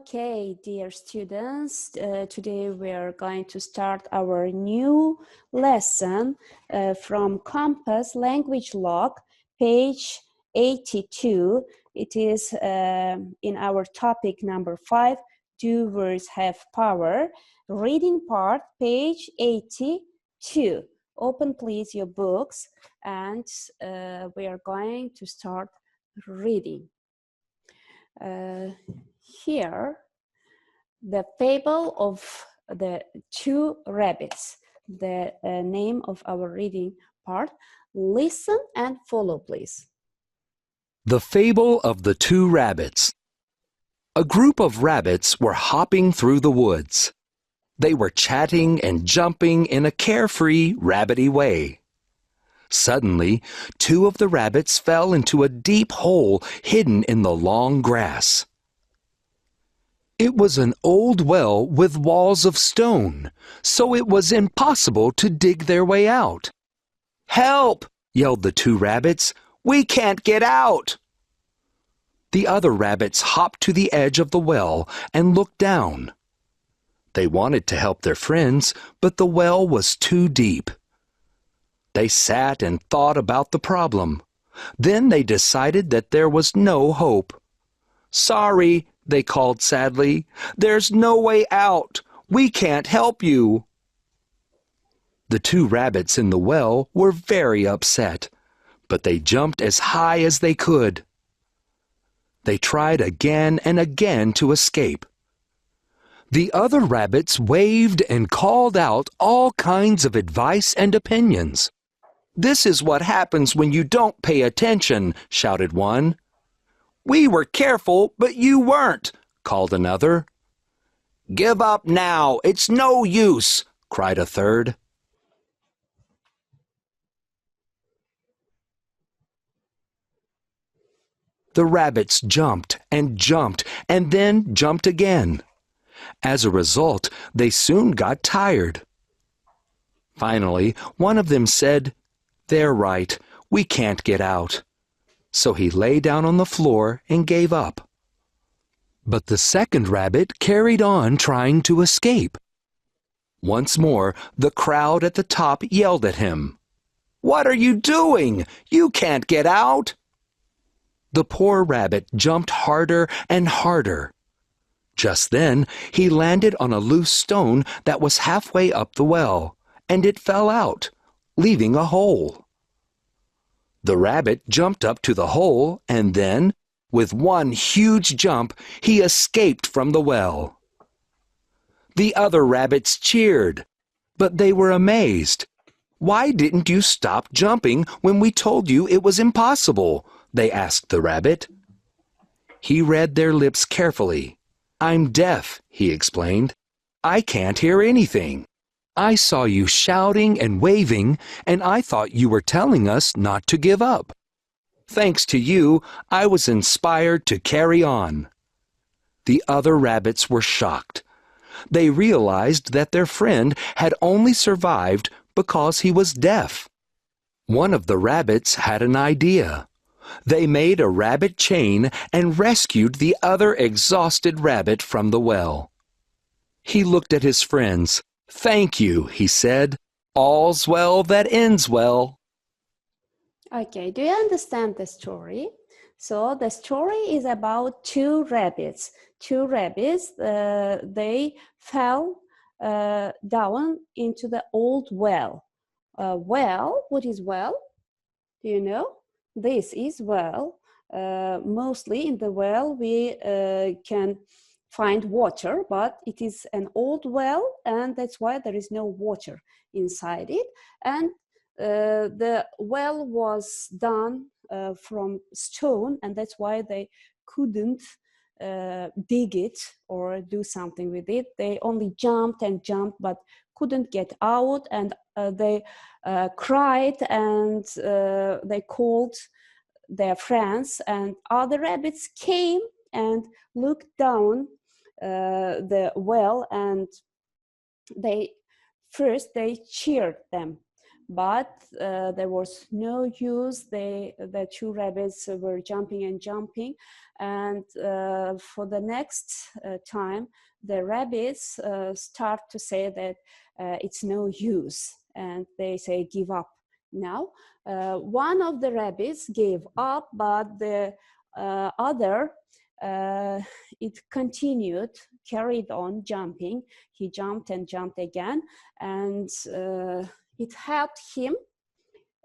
Okay, dear students, today we are going to start our new lesson from Compass Language Log, page 82. It is in our topic number 5, Do Words Have Power? Reading part, page 82. Open please your books and we are going to start reading. Here, the fable of the two rabbits, the name of our reading part. Listen and follow, please. The Fable of the Two Rabbits. A group of rabbits were hopping through the woods. They were chatting and jumping in a carefree, rabbity way. Suddenly, two of the rabbits fell into a deep hole hidden in the long grass. It was an old well with walls of stone, so it was impossible to dig their way out. "Help!" yelled the two rabbits. "We can't get out!" The other rabbits hopped to the edge of the well and looked down. They wanted to help their friends, but the well was too deep. They sat and thought about the problem. Then they decided that there was no hope. "Sorry," they called sadly. "There's no way out. We can't help you." The two rabbits in the well were very upset, but they jumped as high as they could. They tried again and again to escape. The other rabbits waved and called out all kinds of advice and opinions. "This is what happens when you don't pay attention," shouted one. "We were careful, but you weren't," called another. "Give up now, it's no use," cried a third. The rabbits jumped and then jumped again. As a result, they soon got tired. Finally, one of them said, "They're right, we can't get out." So he lay down on the floor and gave up. But the second rabbit carried on trying to escape. Once more, the crowd at the top yelled at him. "What are you doing? You can't get out!" The poor rabbit jumped harder and harder. Just then, he landed on a loose stone that was halfway up the well, and it fell out, leaving a hole. The rabbit jumped up to the hole, and then, with one huge jump, he escaped from the well. The other rabbits cheered, but they were amazed. "Why didn't you stop jumping when we told you it was impossible?" they asked the rabbit. He read their lips carefully. "I'm deaf," he explained. "I can't hear anything. I saw you shouting and waving, and I thought you were telling us not to give up. Thanks to you, I was inspired to carry on." The other rabbits were shocked. They realized that their friend had only survived because he was deaf. One of the rabbits had an idea. They made a rabbit chain and rescued the other exhausted rabbit from the well. He looked at his friends. "Thank you," he said. "All's well that ends well." Okay, do you understand the story? So the story is about two rabbits. Two rabbits, they fell down into the old well. Well, what is well? Do you know? This is well. Mostly in the well we can find water, but it is an old well, and that's why there is no water inside it. And the well was done from stone, and that's why they couldn't dig it or do something with it. They only jumped and jumped, but couldn't get out, and they cried, and they called their friends, and other rabbits came and looked down the well, and they cheered them. but there was no use. The two rabbits were jumping and jumping, and for the next time, the rabbits start to say that it's no use, and they say give up. Now, one of the rabbits gave up, but the other, it continued, carried on jumping. He jumped and jumped again, and it helped him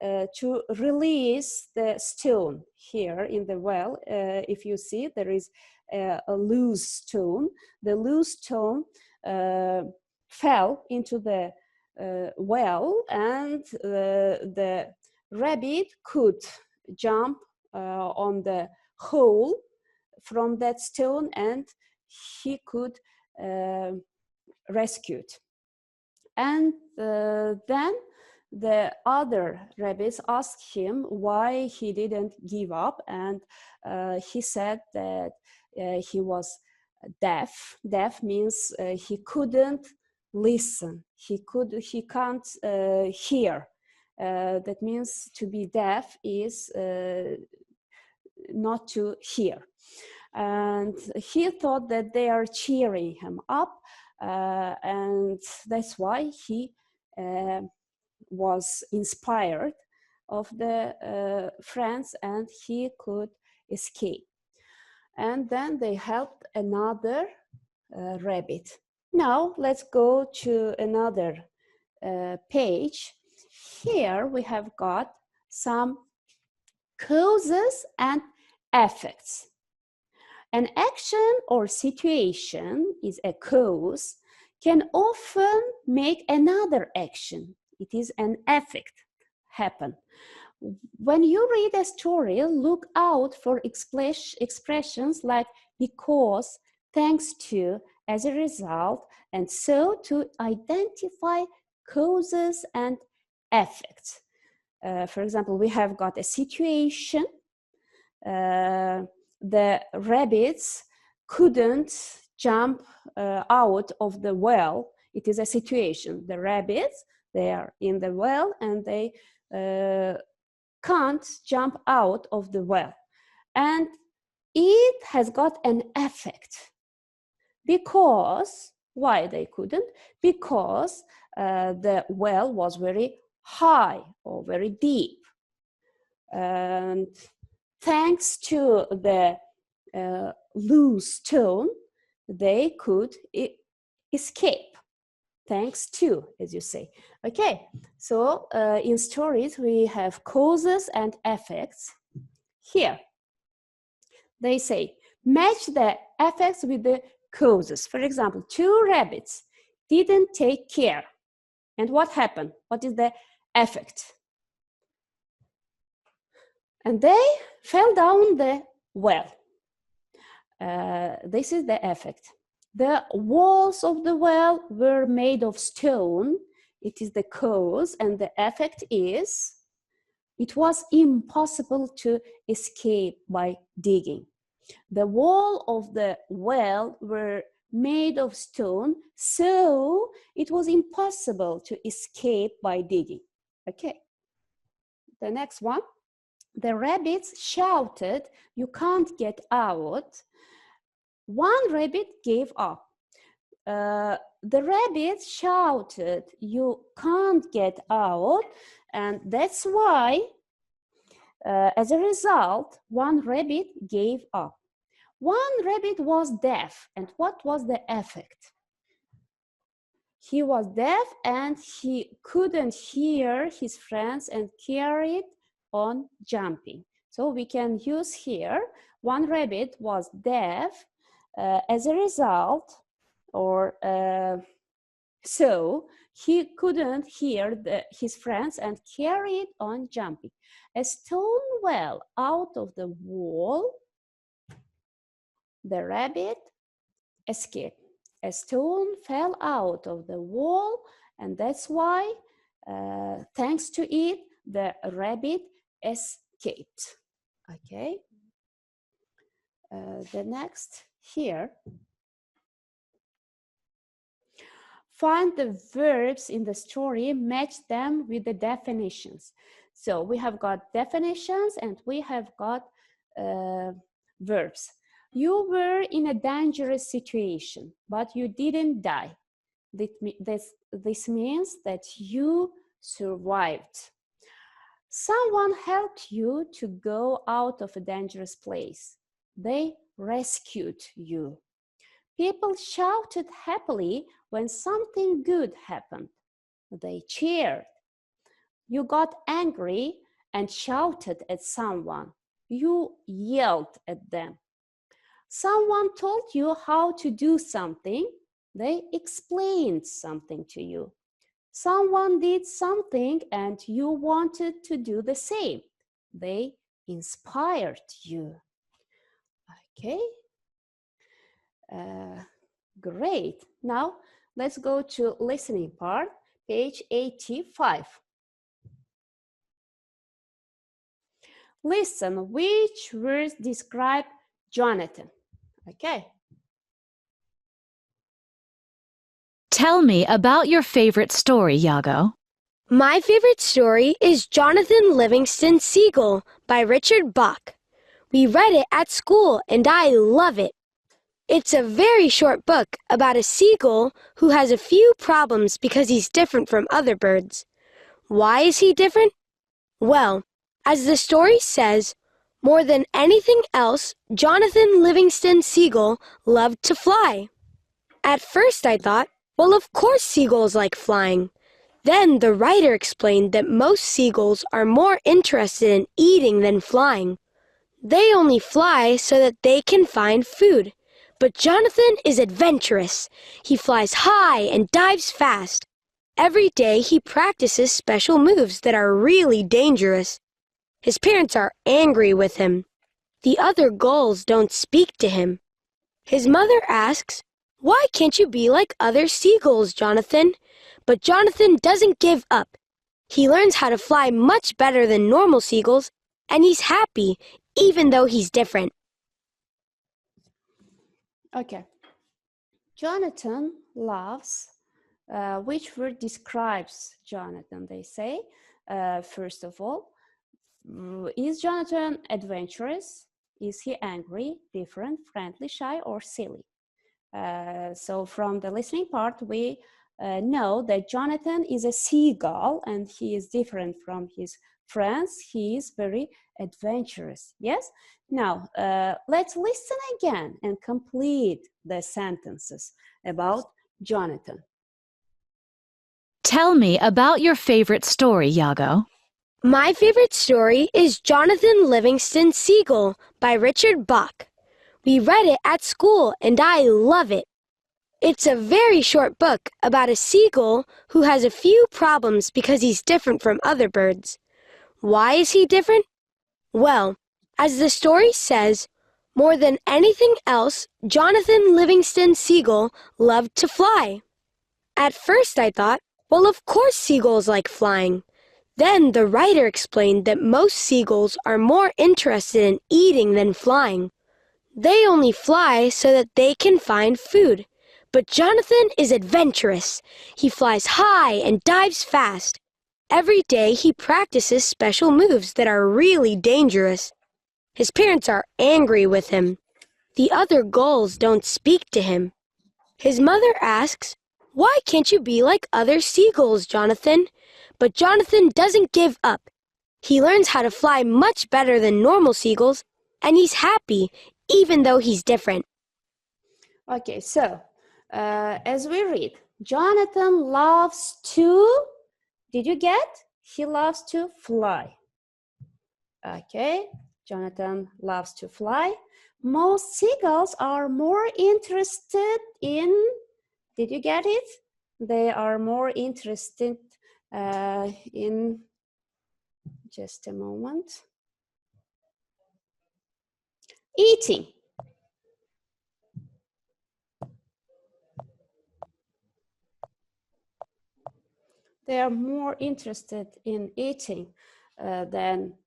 to release the stone here in the well. If you see, there is a loose stone. The loose stone fell into the well, and the rabbit could jump on the hole from that stone, and he could rescue it. And then the other rabbits asked him why he didn't give up, and he said that he was deaf. Deaf means he couldn't listen. He can't hear. That means to be deaf is not to hear. And he thought that they are cheering him up, and that's why he was inspired of the friends, and he could escape. And then they helped another rabbit. Now let's go to another page. Here we have got some causes and effects. An action or situation is a cause, can often make another action. It is an effect happen. When you read a story, look out for expressions like because, thanks to, as a result, and so to identify causes and effects. For example, we have got a situation. The rabbits couldn't jump out of the well. It is a situation. The rabbits, they are in the well, and they can't jump out of the well. And it has got an effect. Because, why they couldn't? Because the well was very high or very deep. And thanks to the loose stone, they could escape. Thanks to, as you say. Okay, so in stories we have causes and effects. Here, they say, match the effects with the causes. For example, two rabbits didn't take care. And what happened? What is the effect? And they fell down the well. This is the effect. The walls of the well were made of stone. It is the cause, and the effect is it was impossible to escape by digging. The wall of the well were made of stone, so it was impossible to escape by digging. Okay, the next one. The rabbits shouted, "You can't get out." One rabbit gave up. The rabbits shouted, "You can't get out," and that's why, as a result, one rabbit gave up. One rabbit was deaf, and what was the effect? He was deaf and he couldn't hear his friends and carried on jumping. So we can use here, one rabbit was deaf, as a result, or so he couldn't hear his friends and carried on jumping. A stone fell out of the wall. The rabbit escaped. A stone fell out of the wall, and that's why, thanks to it, the rabbit escaped. Okay. The next here. find the verbs in the story, match them with the definitions. So we have got definitions and we have got verbs. You were in a dangerous situation, but you didn't die. This means that you survived. Someone helped you to go out of a dangerous place. They rescued you. People shouted happily when something good happened. They cheered. You got angry and shouted at someone. You yelled at them. Someone told you how to do something. They explained something to you. Someone did something and you wanted to do the same. They inspired you. Okay. Great. Now let's go to listening part, page 85. Listen, which words describe Jonathan? Okay. Tell me about your favorite story, Yago. My favorite story is Jonathan Livingston Seagull by Richard Bach. We read it at school and I love it. It's a very short book about a seagull who has a few problems because he's different from other birds. Why is he different? Well, as the story says, more than anything else, Jonathan Livingston Seagull loved to fly. At first I thought, well, of course seagulls like flying. Then the writer explained that most seagulls are more interested in eating than flying. They only fly so that they can find food. But Jonathan is adventurous. He flies high and dives fast. Every day he practices special moves that are really dangerous. His parents are angry with him. The other gulls don't speak to him. His mother asks, "Why can't you be like other seagulls, Jonathan?" But Jonathan doesn't give up. He learns how to fly much better than normal seagulls, and he's happy, even though he's different. Okay. Jonathan loves, which word describes Jonathan? They say, first of all, is Jonathan adventurous? Is he angry, different, friendly, shy, or silly? So from the listening part, we know that Jonathan is a seagull and he is different from his friends. He is very adventurous. Yes? Now, let's listen again and complete the sentences about Jonathan. Tell me about your favorite story, Yago. My favorite story is Jonathan Livingston Seagull by Richard Bach. We read it at school and I love it. It's a very short book about a seagull who has a few problems because he's different from other birds. Why is he different? Well, as the story says, more than anything else, Jonathan Livingston Seagull loved to fly. At first I thought, well, of course seagulls like flying. Then the writer explained that most seagulls are more interested in eating than flying. They only fly so that they can find food. But Jonathan is adventurous. He flies high and dives fast. Every day he practices special moves that are really dangerous. His parents are angry with him. The other gulls don't speak to him. His mother asks, "Why can't you be like other seagulls, Jonathan?" But Jonathan doesn't give up. He learns how to fly much better than normal seagulls, and he's happy, even though he's different. Okay, so as we read, Jonathan loves to, did you get? He loves to fly. Okay, Jonathan loves to fly. Most seagulls are more interested in, did you get it? They are more interested in, just a moment, eating. They are more interested in eating than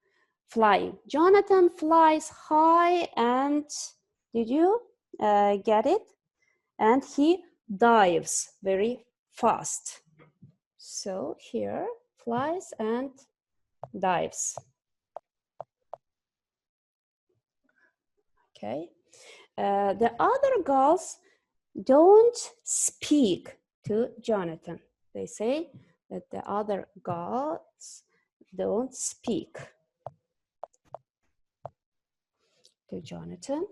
flying. Jonathan flies high and, did you get it? And he dives very fast. So here, flies and dives. Okay. The other girls don't speak to Jonathan. They say that the other girls don't speak to Jonathan.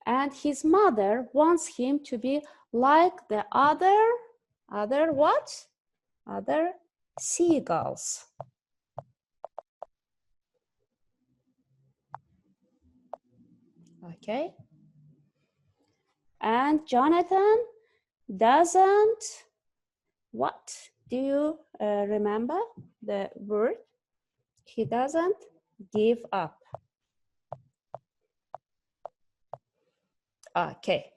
And his mother wants him to be like the other what? Other seagulls. Okay. And Jonathan doesn't, what? Do you remember the word? He doesn't give up. Okay.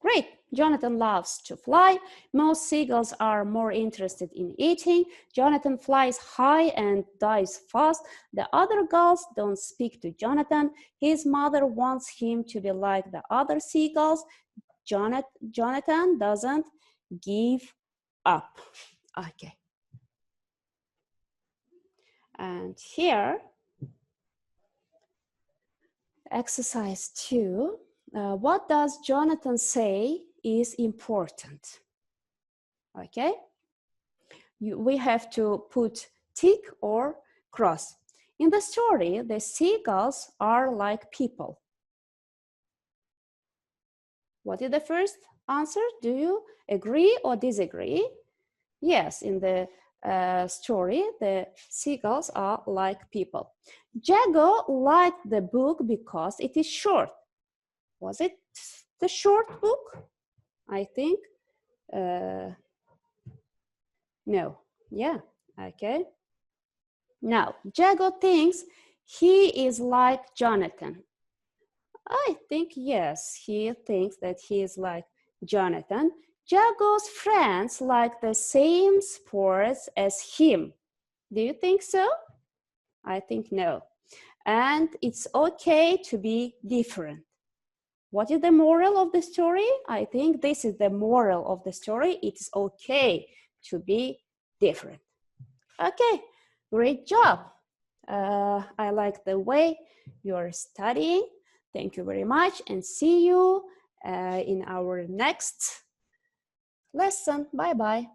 Great. Jonathan loves to fly. Most seagulls are more interested in eating. Jonathan flies high and dives fast. The other gulls don't speak to Jonathan. His mother wants him to be like the other seagulls. Jonathan doesn't give up. Okay. And here, exercise 2. What does Jonathan say is important? Okay, we have to put tick or cross. In the story, the seagulls are like people. What is the first answer? Do you agree or disagree? Yes, in the story, the seagulls are like people. Jago liked the book because it is short. Was it the short book? I think no. Yeah, okay. Now, Jago thinks he is like Jonathan. I think yes, he thinks that he is like Jonathan. Jago's friends like the same sports as him. Do you think so? I think no. And it's okay to be different. What is the moral of the story? I think this is the moral of the story. It's okay to be different. Okay, great job. I like the way you're studying. Thank you very much and see you in our next lesson. Bye-bye.